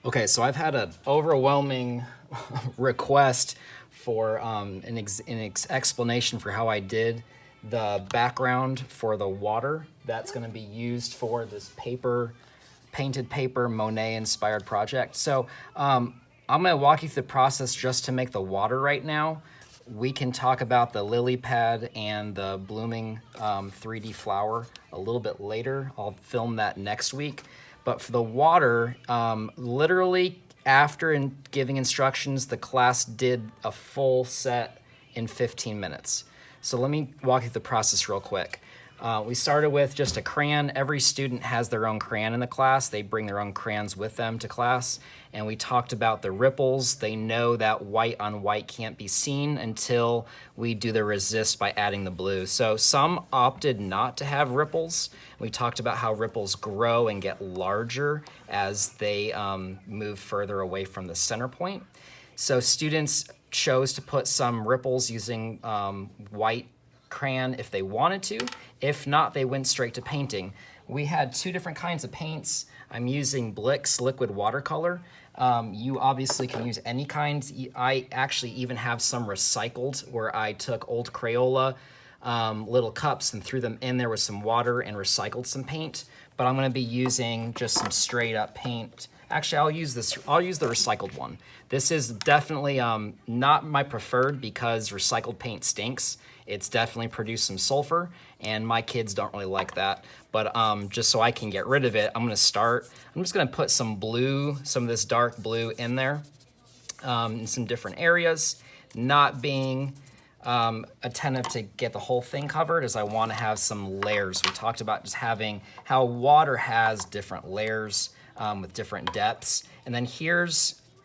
Okay, so I've had an overwhelming request for an explanation for how I did the background for the water that's going to be used for this painted paper Monet inspired project. So I'm going to walk you through the process just to make the water right now. We can talk about the lily pad and the blooming 3D flower a little bit later. I'll film that next week. But for the water, literally after giving instructions, the class did a full set in 15 minutes. So let me walk you through the process real quick. We started with just a crayon. Every student has their own crayon in the class. They bring their own crayons with them to class. And we talked about the ripples. They know that white on white can't be seen until we do the resist by adding the blue. So some opted not to have ripples. We talked about how ripples grow and get larger as they move further away from the center point. So students chose to put some ripples using white crayon if they wanted to. If not, they went straight to painting. We had two different kinds of paints. I'm using Blick's liquid watercolor. You obviously can use any kind. I actually even have some recycled where I took old Crayola little cups and threw them in there with some water and recycled some paint. But I'm gonna be using just some straight up paint. Actually, I'll use the recycled one. This is definitely not my preferred because recycled paint stinks. It's definitely produced some sulfur and my kids don't really like that. But just so I can get rid of it, I'm just gonna put some blue, some of this dark blue in there in some different areas, not being attentive to get the whole thing covered as I want to have some layers. We talked about just having how water has different layers with different depths. And then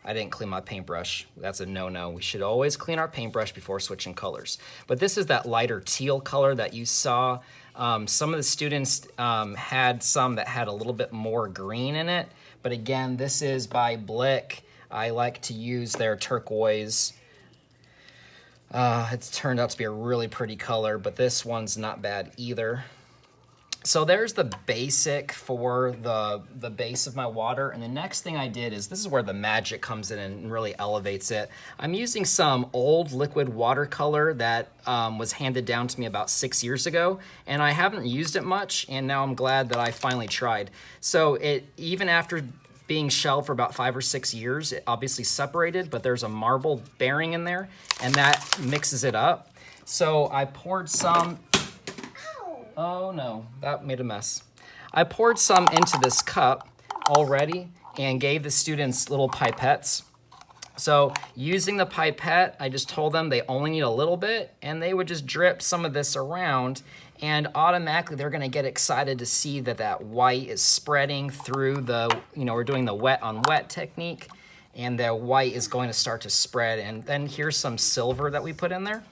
I didn't clean my paintbrush. That's a no-no. We should always clean our paintbrush before switching colors. But this is that lighter teal color that you saw. Some of the students had some that had a little bit more green in it. But again, this is by Blick. I like to use their turquoise. It's turned out to be a really pretty color, but this one's not bad either. So there's the basic for the base of my water. And the next thing I did is, this is where the magic comes in and really elevates it. I'm using some old liquid watercolor that was handed down to me about 6 years ago, and I haven't used it much, and now I'm glad that I finally tried. So even after being shelved for about 5 or 6 years, it obviously separated, but there's a marble bearing in there, and that mixes it up. So I poured some. Oh no, that made a mess. I poured some into this cup already and gave the students little pipettes. So using the pipette, I just told them they only need a little bit, and they would just drip some of this around, and automatically they're gonna get excited to see that white is spreading through we're doing the wet on wet technique, and the white is going to start to spread. And then here's some silver that we put in there.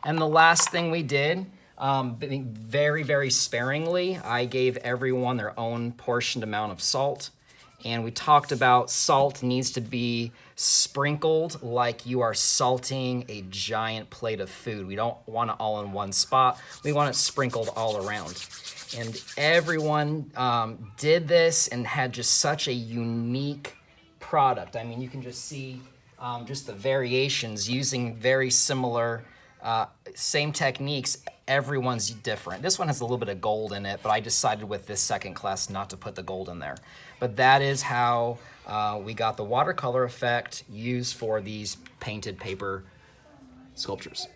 And the last thing we did, very, very sparingly, I gave everyone their own portioned amount of salt. And we talked about salt needs to be sprinkled like you are salting a giant plate of food. We don't want it all in one spot. We want it sprinkled all around. And everyone did this and had just such a unique product. I mean, you can just see just the variations using very similar, same techniques. Everyone's different. This one has a little bit of gold in it, but I decided with this second class not to put the gold in there. But that is how we got the watercolor effect used for these painted paper sculptures.